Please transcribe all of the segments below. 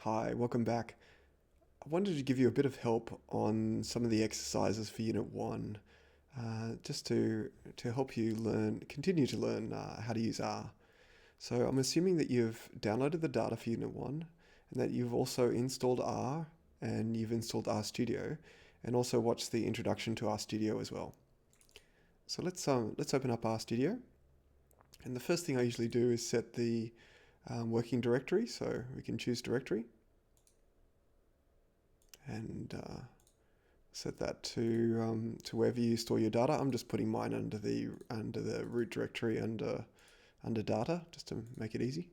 Hi, welcome back. I wanted to give you a bit of help on some of the exercises for Unit 1, just to help you continue to learn how to use R. So I'm assuming that you've downloaded the data for Unit 1 and that you've also installed R and you've installed RStudio and also watched the introduction to RStudio as well. So let's open up RStudio. And the first thing I usually do is set the working directory, so we can choose directory and set that to wherever you store your data. I'm just putting mine under the root directory under data just to make it easy.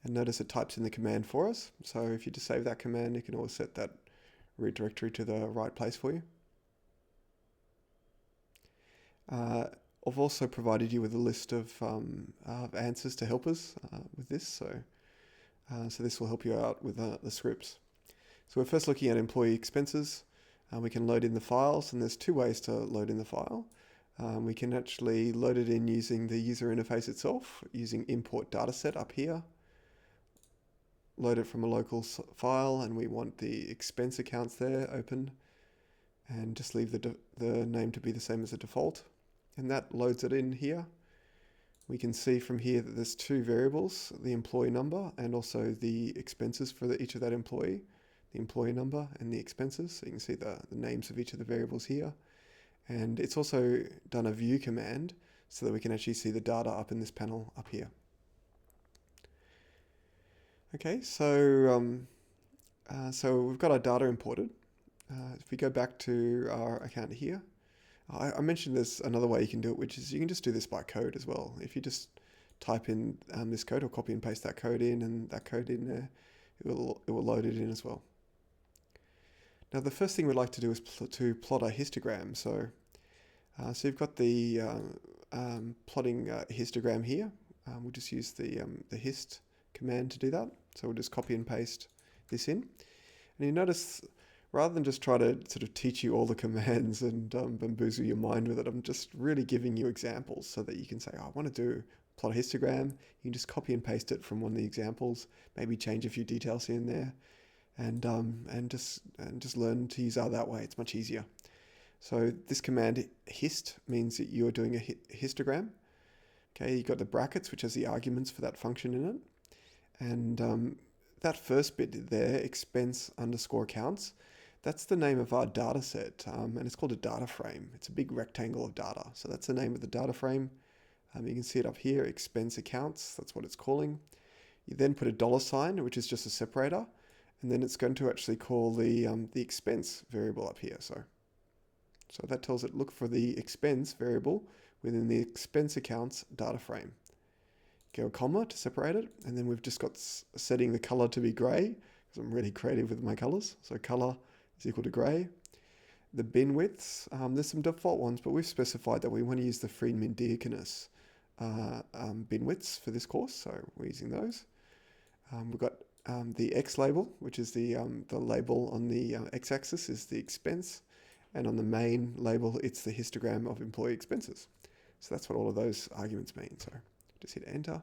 And notice it types in the command for us. So if you just save that command, you can always set that root directory to the right place for you. I've also provided you with a list of answers to help us with this. So this will help you out with the scripts. So we're first looking at employee expenses. We can load in the files, and there's two ways to load in the file. We can actually load it in using the user interface itself, using import dataset up here. Load it from a local file, and we want the expense accounts there open, and just leave the name to be the same as the default. And that loads it in here. We can see from here that there's two variables, the employee number and also the expenses for each of that employee. The employee number and the expenses. So you can see the names of each of the variables here. And it's also done a view command so that we can actually see the data up in this panel up here. Okay, so we've got our data imported. If we go back to our account here, I mentioned there's another way you can do it, which is you can just do this by code as well. If you just type in this code or copy and paste that code in and that code in there, it will load it in as well. Now the first thing we'd like to do is to plot a histogram. So you've got the plotting histogram here. We'll just use the hist command to do that. So we'll just copy and paste this in. And you notice, rather than just try to sort of teach you all the commands and bamboozle your mind with it, I'm just really giving you examples so that you can say, oh, I want to plot a histogram. You can just copy and paste it from one of the examples, maybe change a few details in there, and just learn to use R that way. It's much easier. So this command hist means that you're doing a histogram. Okay, you've got the brackets, which has the arguments for that function in it. And that first bit there, expense underscore accounts, that's the name of our data set, and it's called a data frame. It's a big rectangle of data. So that's the name of the data frame. You can see it up here, expense accounts, that's what it's calling. You then put a $sign, which is just a separator, and then it's going to actually call the expense variable up here. So that tells it, look for the expense variable within the expense accounts data frame. Go a comma to separate it, and then we've just got setting the color to be gray, because I'm really creative with my colors. So color is equal to gray. The bin widths, there's some default ones, but we've specified that we want to use the Friedman-Diakonis bin widths for this course, so we're using those. We've got the X label, which is the label on the X-axis is the expense, and on the main label, it's the histogram of employee expenses. So that's what all of those arguments mean. So just hit enter,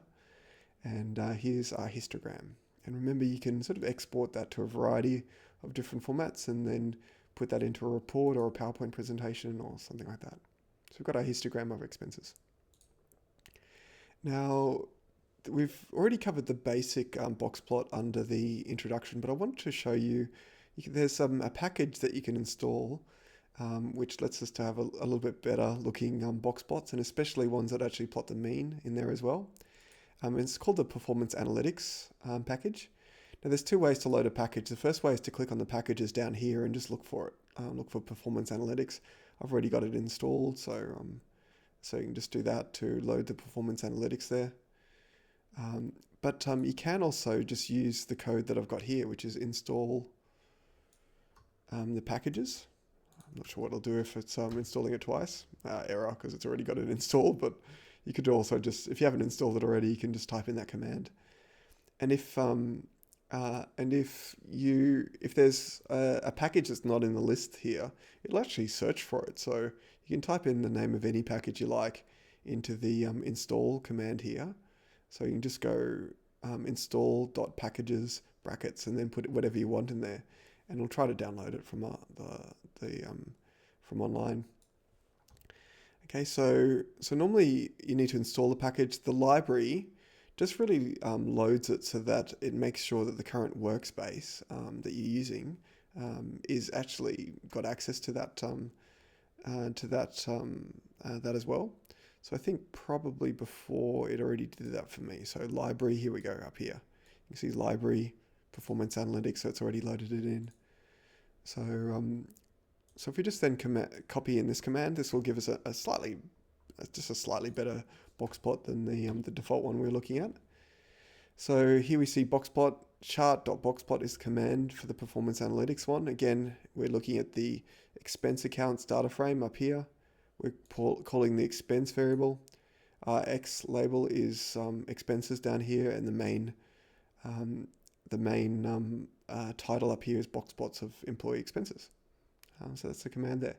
and here's our histogram. And remember, you can sort of export that to a variety of different formats and then put that into a report or a PowerPoint presentation or something like that. So we've got our histogram of expenses. Now, we've already covered the basic box plot under the introduction, but I wanted to show you, there's a package that you can install which lets us to have a little bit better looking box plots, and especially ones that actually plot the mean in there as well. It's called the Performance Analytics package. Now there's two ways to load a package. The first way is to click on the packages down here and just look for it. Look for Performance Analytics. I've already got it installed, so you can just do that to load the Performance Analytics there. But you can also just use the code that I've got here, which is install the packages. I'm not sure what it'll do if it's installing it twice. Error, because it's already got it installed, but you could also just, if you haven't installed it already, you can just type in that command. And if there's a package that's not in the list here, it'll actually search for it. So you can type in the name of any package you like into the install command here. So you can just go install.packages brackets and then put whatever you want in there, and it'll try to download it from from online. Okay, so normally you need to install the package. The library just really loads it so that it makes sure that the current workspace that you're using is actually got access to that that as well. So I think probably before it already did that for me. So library, here we go up here. You can see library, performance analytics, so it's already loaded it in. So so if we just then copy in this command, this will give us a slightly better box plot than the default one we're looking at. So here we see boxplot, chart.boxplot is the command for the performance analytics one. Again, we're looking at the expense accounts data frame up here. We're calling the expense variable. Our X label is expenses down here, and the main title up here is boxplots of employee expenses. So that's the command there.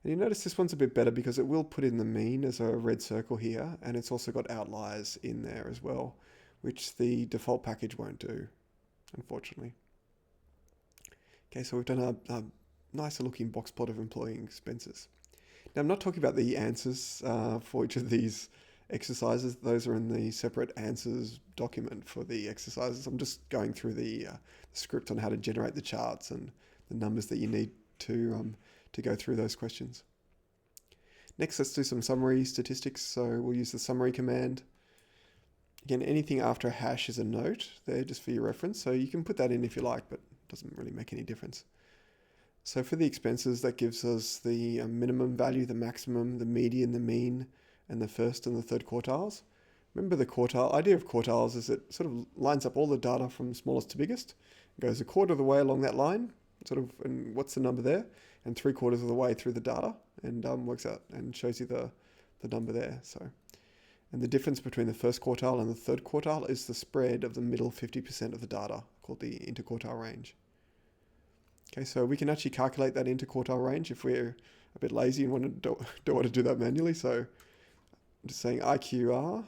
And you notice this one's a bit better because it will put in the mean as a red circle here, and it's also got outliers in there as well, which the default package won't do, unfortunately. Okay, so we've done a nicer looking box plot of employee expenses. Now, I'm not talking about the answers for each of these exercises. Those are in the separate answers document for the exercises. I'm just going through the script on how to generate the charts and the numbers that you need to go through those questions. Next, let's do some summary statistics. So we'll use the summary command. Again, anything after a hash is a note there just for your reference. So you can put that in if you like, but it doesn't really make any difference. So for the expenses, that gives us the minimum value, the maximum, the median, the mean, and the first and the third quartiles. Remember the idea of quartiles is it sort of lines up all the data from smallest to biggest. It goes a quarter of the way along that line, and what's the number there? And 3/4 of the way through the data, and works out and shows you the number there. So, and the difference between the first quartile and the third quartile is the spread of the middle 50% of the data, called the interquartile range. Okay, so we can actually calculate that interquartile range if we're a bit lazy and don't want to do that manually. So I'm just saying IQR,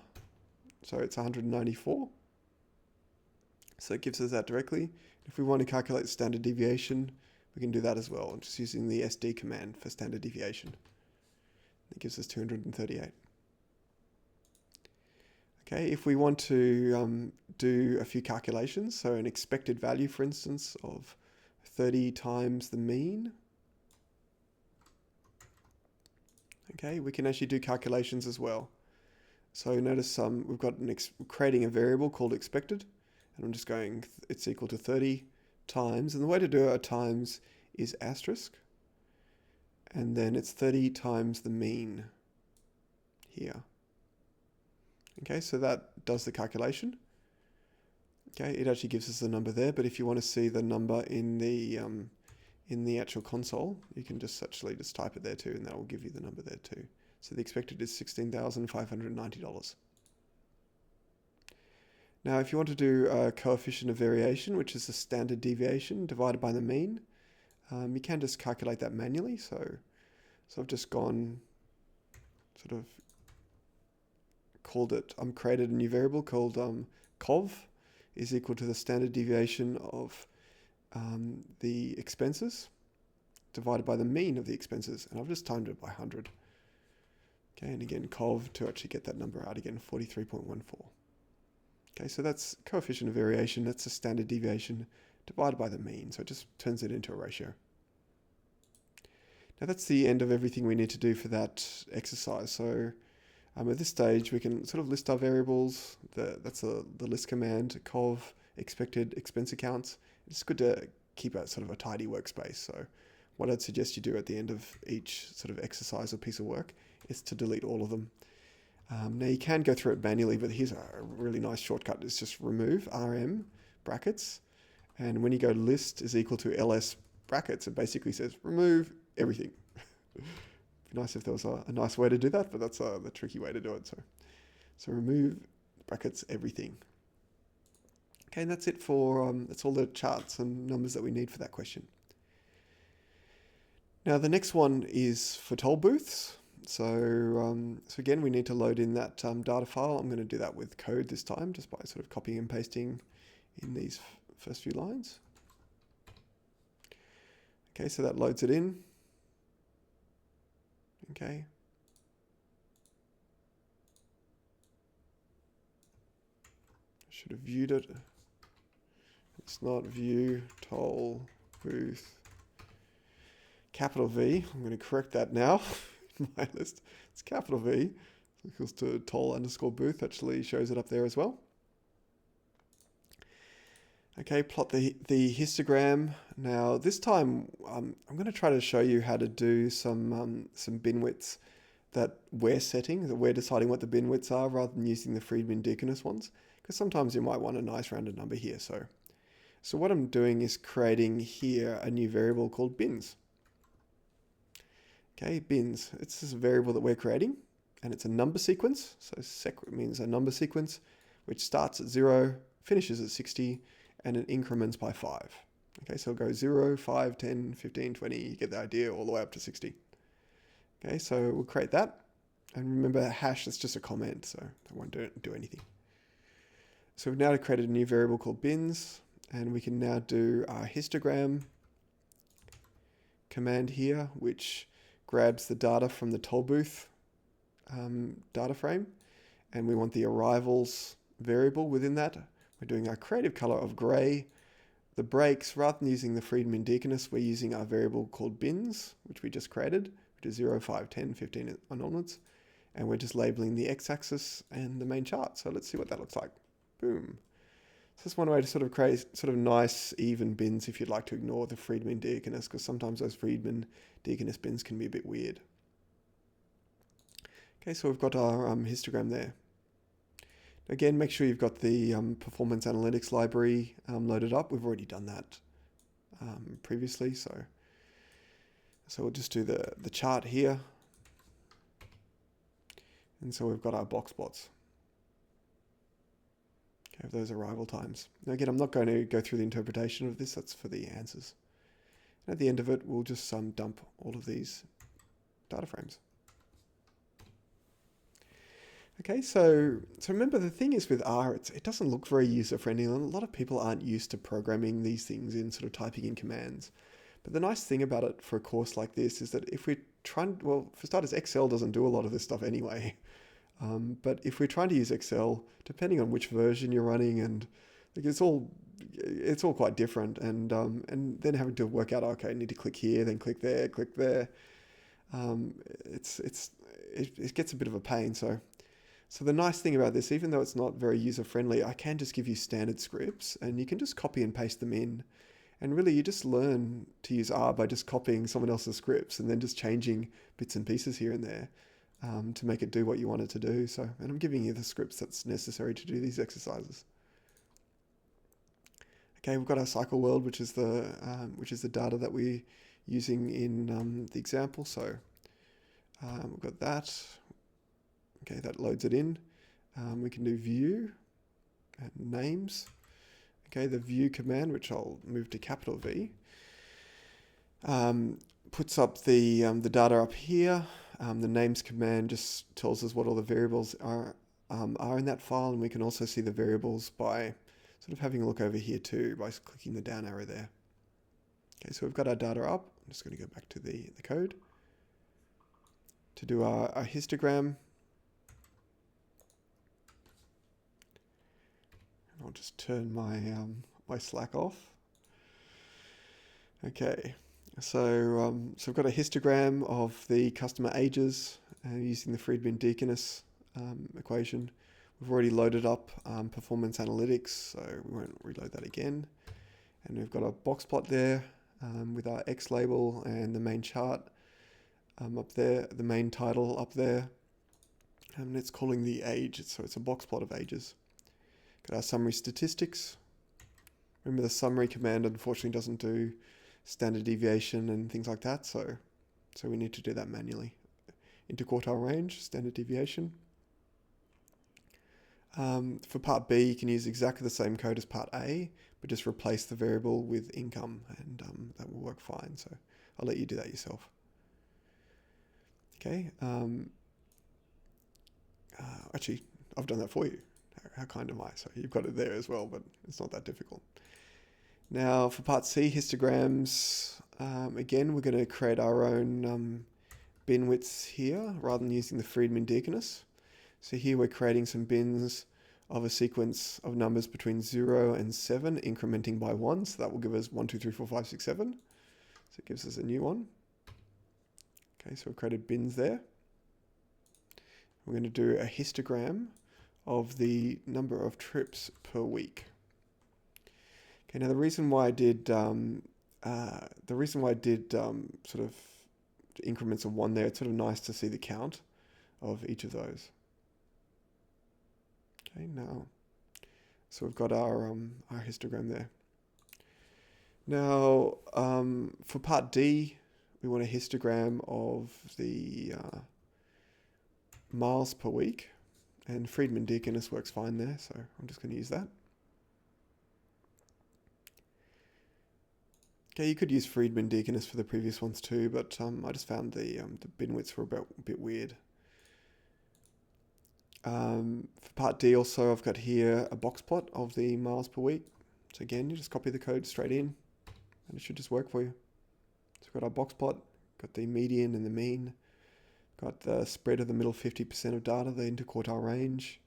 so it's 194. So it gives us that directly. If we want to calculate the standard deviation, we can do that as well. I'm just using the SD command for standard deviation. It gives us 238. Okay, if we want to do a few calculations, so an expected value, for instance, of 30 times the mean. Okay, we can actually do calculations as well. So notice we've got creating a variable called expected, and I'm just going, it's equal to 30 times, and the way to do it times is asterisk, and then it's 30 times the mean here. Okay, so that does the calculation. Okay, it actually gives us the number there, but if you want to see the number in the actual console, you can just type it there too, and that will give you the number there too. So the expected is $16,590. Now, if you want to do a coefficient of variation, which is the standard deviation divided by the mean, you can just calculate that manually. So I've just gone created a new variable called COV is equal to the standard deviation of the expenses divided by the mean of the expenses, and I've just timed it by 100. Okay, and again, COV to actually get that number out again, 43.14. Okay, so that's coefficient of variation, that's the standard deviation divided by the mean, so it just turns it into a ratio. Now that's the end of everything we need to do for that exercise. So at this stage, we can sort of list our variables. That's the list command, COV, expected expense accounts. It's good to keep a sort of a tidy workspace. So what I'd suggest you do at the end of each sort of exercise or piece of work is to delete all of them. Now you can go through it manually, but here's a really nice shortcut. It's just remove RM brackets. And when you go list is equal to LS brackets, it basically says remove everything. It'd be nice if there was a nice way to do that, but that's the tricky way to do it. So remove brackets everything. Okay, and that's it for, that's all the charts and numbers that we need for that question. Now the next one is for toll booths. So again, we need to load in that data file. I'm going to do that with code this time, just by sort of copying and pasting in these first few lines. Okay, so that loads it in. Okay. Should have viewed it. It's not view, toll, booth, capital V. I'm going to correct that now in my list. It's capital V. So equals to toll underscore booth. Actually shows it up there as well. Okay, plot the histogram. Now this time I'm going to try to show you how to do some bin widths that we're setting, that we're deciding what the bin widths are, rather than using the Friedman-Deaconess ones, because sometimes you might want a nice rounded number here. So what I'm doing is creating here a new variable called bins. Okay, bins. It's this variable that we're creating, and it's a number sequence. So sec means a number sequence, which starts at 0, finishes at 60, and it increments by 5. Okay, so it'll go 0, 5, 10, 15, 20, you get the idea, all the way up to 60. Okay, so we'll create that. And remember, hash is just a comment, so that won't do anything. So we've now created a new variable called bins, and we can now do our histogram command here, which grabs the data from the toll booth data frame, and we want the arrivals variable within that. We're doing our creative color of gray. The breaks, rather than using the Friedman-Deaconess, we're using our variable called bins, which we just created, which is 0, 5, 10, 15 and onwards. And we're just labeling the x-axis and the main chart. So let's see what that looks like. Boom. So that's one way to sort of create sort of nice, even bins if you'd like to ignore the Friedman-Deaconess, because sometimes those Friedman-Deaconess bins can be a bit weird. Okay, so we've got our histogram there. Again, make sure you've got the performance analytics library loaded up. We've already done that previously, so we'll just do the chart here. And so we've got our box plots. Okay, those arrival times. Now again, I'm not going to go through the interpretation of this, that's for the answers. And at the end of it, we'll just dump all of these data frames. Okay, so remember, the thing is with R, it doesn't look very user-friendly, and a lot of people aren't used to programming these things in sort of typing in commands. But the nice thing about it for a course like this is that if we're trying, well, for starters, Excel doesn't do a lot of this stuff anyway. But if we're trying to use Excel, depending on which version you're running, and like, it's all quite different, and then having to work out, okay, I need to click here, then click there, it gets a bit of a pain. So the nice thing about this, even though it's not very user-friendly, I can just give you standard scripts, and you can just copy and paste them in. And really, you just learn to use R by just copying someone else's scripts and then just changing bits and pieces here and there to make it do what you want it to do. And I'm giving you the scripts that's necessary to do these exercises. Okay, we've got our cycle world, which is the data that we're using in the example. So we've got that. Okay, that loads it in. We can do view and names. Okay, the view command, which I'll move to capital V, puts up the data up here. The names command just tells us what all the variables are in that file, and we can also see the variables by sort of having a look over here too, by clicking the down arrow there. Okay, so we've got our data up. I'm just going to go back to the code to do our histogram. I'll just turn my my Slack off. Okay, so we've got a histogram of the customer ages using the Friedman-Deaconess equation. We've already loaded up performance analytics, so we won't reload that again. And we've got a box plot there with our X label and the main chart up there, the main title up there, and it's calling the age. So it's a box plot of ages. Got our summary statistics. Remember, the summary command unfortunately doesn't do standard deviation and things like that, so we need to do that manually. Interquartile range, standard deviation. For part B, you can use exactly the same code as part A, but just replace the variable with income, and that will work fine. So I'll let you do that yourself. Okay. Actually, I've done that for you. How kind am I? So you've got it there as well, but it's not that difficult. Now for part C, histograms, again, we're going to create our own bin widths here rather than using the Friedman-Deaconess. So here we're creating some bins of a sequence of numbers between 0 and 7, incrementing by 1. So that will give us 1, 2, 3, 4, 5, 6, 7. So it gives us a new one. Okay, so we've created bins there. We're going to do a histogram of the number of trips per week. Okay, now the reason why I did sort of increments of 1 there, it's sort of nice to see the count of each of those. Okay, now, so we've got our histogram there. Now, for part D, we want a histogram of the miles per week, and Friedman-Deaconess works fine there, so I'm just going to use that. Okay, you could use Friedman-Deaconess for the previous ones too, but I just found the bin widths were a bit weird. For part D also, I've got here a box plot of the miles per week. So again, you just copy the code straight in, and it should just work for you. So we've got our box plot, got the median and the mean, got the spread of the middle 50% of data, the interquartile range.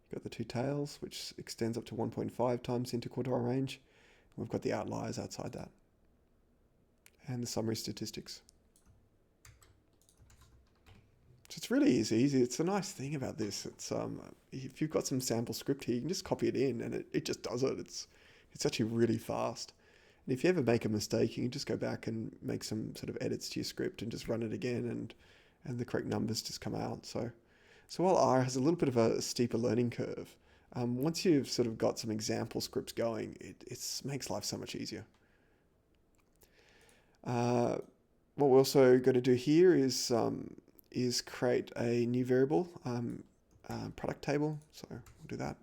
You've got the two tails, which extends up to 1.5 times the interquartile range. We've got the outliers outside that, and the summary statistics. So it's really easy. It's a nice thing about this. It's if you've got some sample script here, you can just copy it in, and it just does it. It's actually really fast. And if you ever make a mistake, you can just go back and make some sort of edits to your script and just run it again, and the correct numbers just come out. So while R has a little bit of a steeper learning curve, once you've sort of got some example scripts going, it makes life so much easier. What we're also going to do here is create a new variable, product table. So we'll do that.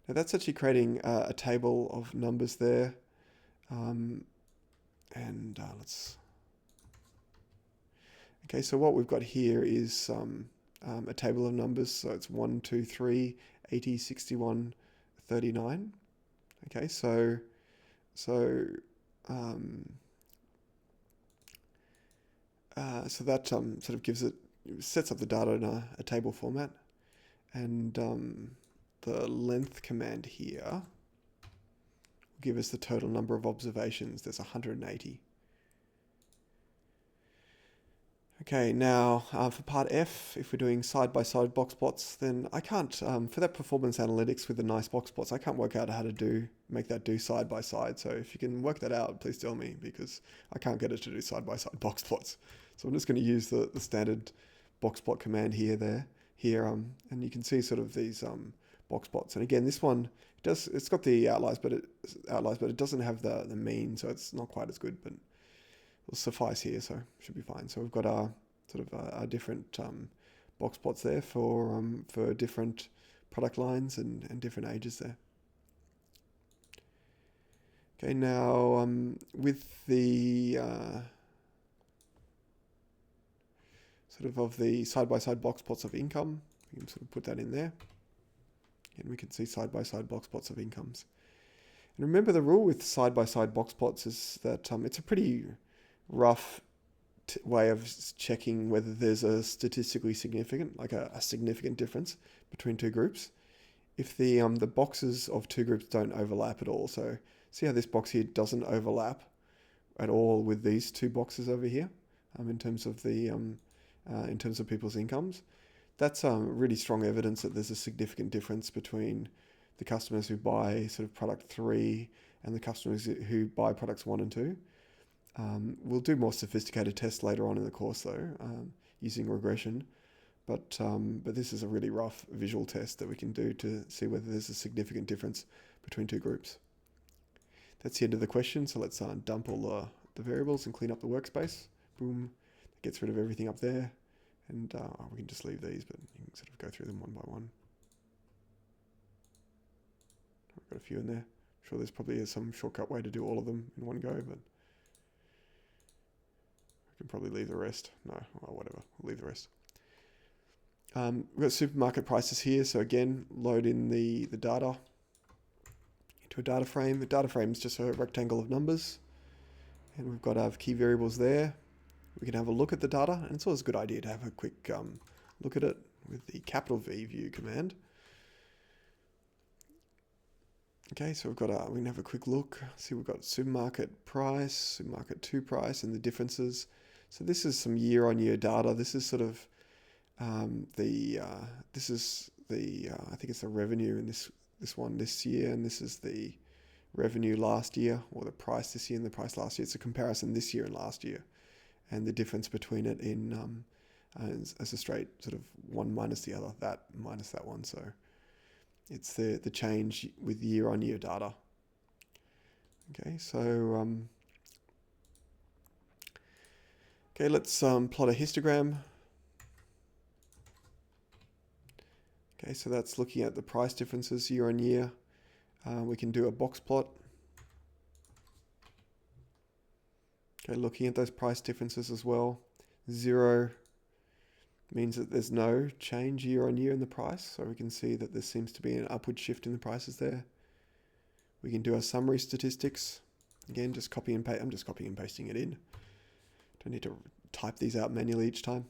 Now that's actually creating a table of numbers there. Okay, so what we've got here is a table of numbers. So it's 1, 2, 3, 80, 61, 39. Okay, so that sort of sets up the data in a table format, and the length command here will give us the total number of observations. There's 180. Okay, now for part F, if we're doing side-by-side box plots, then I can't, for that performance analytics with the nice box plots, I can't work out how to make that do side-by-side. So if you can work that out, please tell me, because I can't get it to do side-by-side box plots. So I'm just going to use the standard box plot command here, and you can see sort of these box plots. And again, this one, it's got the outliers, but it doesn't have the mean, so it's not quite as good, but will suffice here, so should be fine. So we've got our sort of our different box plots there for different product lines and different ages there. Okay, now with the sort of the side-by-side box plots of income, we can sort of put that in there, and we can see side-by-side box plots of incomes. And remember, the rule with side-by-side box plots is that it's a pretty rough way of checking whether there's a statistically significant, like a significant difference between two groups. If the boxes of two groups don't overlap at all, so see how this box here doesn't overlap at all with these two boxes over here, in terms of the in terms of people's incomes, that's really strong evidence that there's a significant difference between the customers who buy sort of product 3 and the customers who buy products 1 and 2. We'll do more sophisticated tests later on in the course though, using regression, but this is a really rough visual test that we can do to see whether there's a significant difference between two groups. That's the end of the question, so let's dump all the variables and clean up the workspace. Boom, that gets rid of everything up there, and we can just leave these, but you can sort of go through them one by one. I've got a few in there. I'm sure there's probably some shortcut way to do all of them in one go, but can probably leave the rest. No, well, whatever, we'll leave the rest. We've got supermarket prices here. So again, load in the data into a data frame. The data frame is just a rectangle of numbers. And we've got our key variables there. We can have a look at the data, and it's always a good idea to have a quick look at it with the capital V view command. Okay, so we've got we can have a quick look. See, we've got supermarket price, supermarket 2 price, and the differences. So this is some year-on-year data. This is sort of this is the I think it's the revenue in this one this year, and this is the revenue last year, or the price this year and the price last year. It's a comparison this year and last year, and the difference between it in as a straight sort of one minus the other, that minus that one. So it's the change with year-on-year data. Okay, so okay, let's plot a histogram. Okay, so that's looking at the price differences year on year. We can do a box plot. Okay, looking at those price differences as well. 0 means that there's no change year on year in the price. So we can see that there seems to be an upward shift in the prices there. We can do our summary statistics. Again, just copy and paste. I'm just copying and pasting it in. Don't need to type these out manually each time.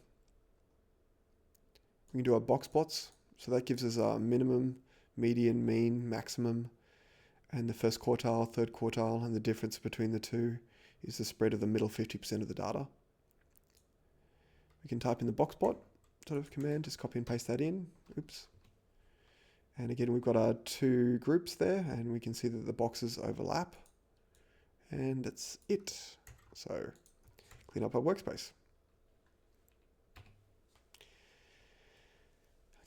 We can do our box plots. So that gives us our minimum, median, mean, maximum, and the first quartile, third quartile, and the difference between the two is the spread of the middle 50% of the data. We can type in the box plot sort of command, just copy and paste that in. Oops. And again, we've got our 2 groups there, and we can see that the boxes overlap. And that's it. So clean up our workspace.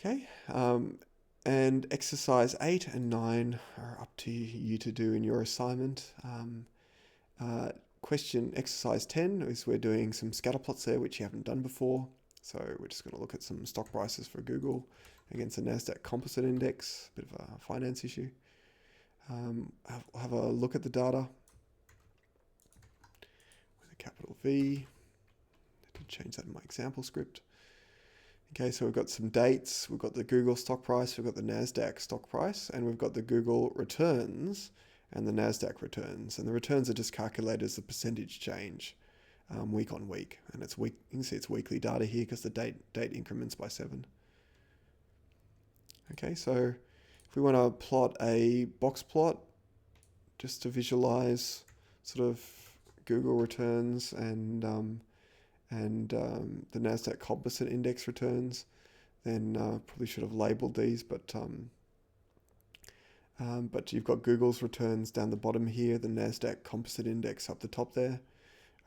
Okay, and exercise 8 and 9 are up to you to do in your assignment. Question exercise 10 is we're doing some scatter plots there, which you haven't done before. So we're just going to look at some stock prices for Google against the NASDAQ composite index, a bit of a finance issue. Have a look at the data with a capital V. I did change that in my example script. Okay, so we've got some dates, we've got the Google stock price, we've got the NASDAQ stock price, and we've got the Google returns and the NASDAQ returns. And the returns are just calculated as the percentage change week on week. And it's week. You can see it's weekly data here because the date increments by 7. Okay, so if we want to plot a box plot just to visualize sort of Google returns and the NASDAQ composite index returns, then probably should have labeled these, but you've got Google's returns down the bottom here, the NASDAQ composite index up the top there.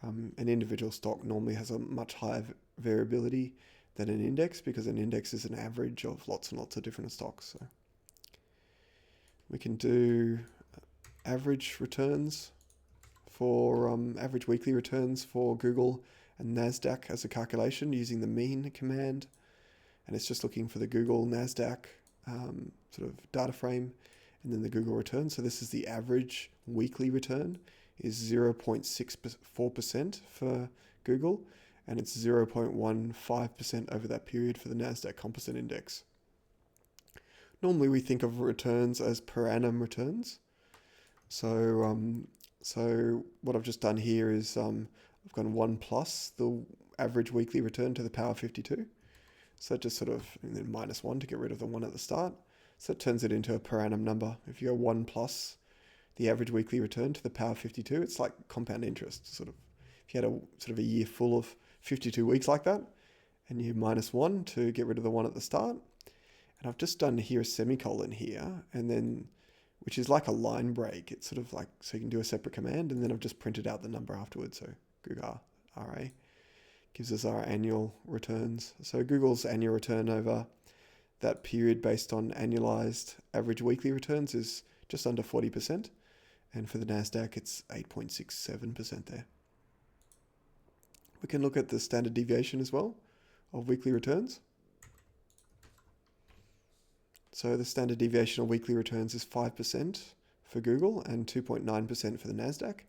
An individual stock normally has a much higher variability than an index because an index is an average of lots and lots of different stocks. So we can do average returns for average weekly returns for Google and NASDAQ as a calculation using the mean command, and it's just looking for the Google NASDAQ sort of data frame and then the Google return. So this is the average weekly return is 0.64% for Google, and it's 0.15% over that period for the NASDAQ composite index. Normally we think of returns as per annum returns. So what I've just done here is I've gone 1 plus the average weekly return to the power 52. So just sort of, and then minus 1 to get rid of the 1 at the start. So it turns it into a per annum number. If you go 1 plus the average weekly return to the power 52, it's like compound interest. Sort of, if you had a sort of a year full of 52 weeks like that, and you minus 1 to get rid of the 1 at the start. And I've just done here a semicolon here, and then, which is like a line break. It's sort of like, so you can do a separate command, and then I've just printed out the number afterwards. So Google RA gives us our annual returns. So Google's annual return over that period based on annualized average weekly returns is just under 40%. And for the NASDAQ, it's 8.67% there. We can look at the standard deviation as well of weekly returns. So the standard deviation of weekly returns is 5% for Google and 2.9% for the NASDAQ.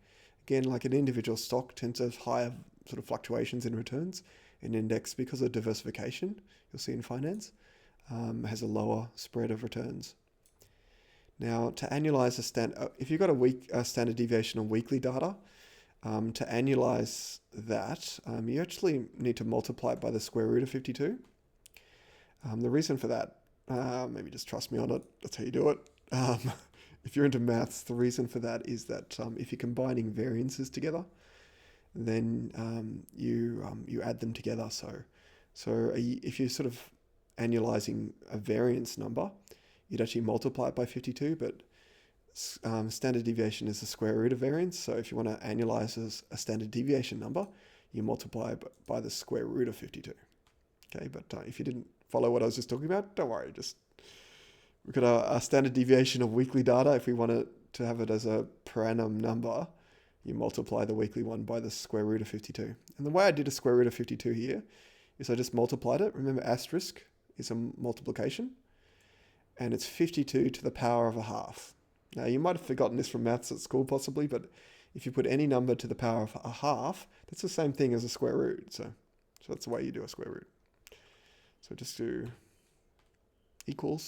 Again, like an individual stock tends to have higher sort of fluctuations in returns. An index, because of diversification, you'll see in finance, has a lower spread of returns. Now, to annualize if you've got a standard deviation on weekly data, to annualize that, you actually need to multiply it by the square root of 52. The reason for that, maybe just trust me on it, that's how you do it. If you're into maths, the reason for that is that if you're combining variances together, then you add them together. So if you're sort of annualizing a variance number, you'd actually multiply it by 52, but standard deviation is the square root of variance. So if you want to annualize a standard deviation number, you multiply it by the square root of 52. Okay, but if you didn't follow what I was just talking about, don't worry. We've got a standard deviation of weekly data. If we want to have it as a per annum number, you multiply the weekly one by the square root of 52. And the way I did a square root of 52 here is I just multiplied it. Remember, asterisk is a multiplication, and it's 52 to the power of a half. Now, you might have forgotten this from maths at school possibly, but if you put any number to the power of a half, that's the same thing as a square root. So that's the way you do a square root. So just do equals.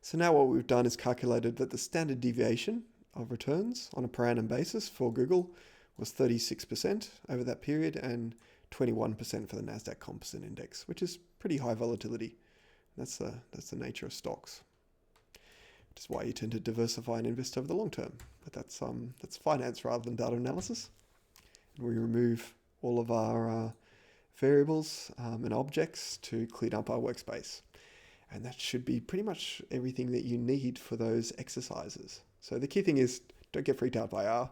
So now what we've done is calculated that the standard deviation of returns on a per annum basis for Google was 36% over that period and 21% for the NASDAQ Composite Index, which is pretty high volatility. That's the nature of stocks, which is why you tend to diversify and invest over the long term. But that's finance rather than data analysis. And we remove all of our variables and objects to clean up our workspace. And that should be pretty much everything that you need for those exercises. So the key thing is, don't get freaked out by R.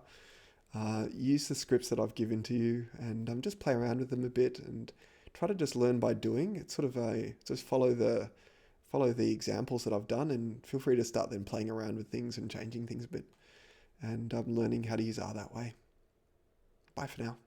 Use the scripts that I've given to you and just play around with them a bit and try to just learn by doing. It's sort of just follow the examples that I've done, and feel free to start then playing around with things and changing things a bit and learning how to use R that way. Bye for now.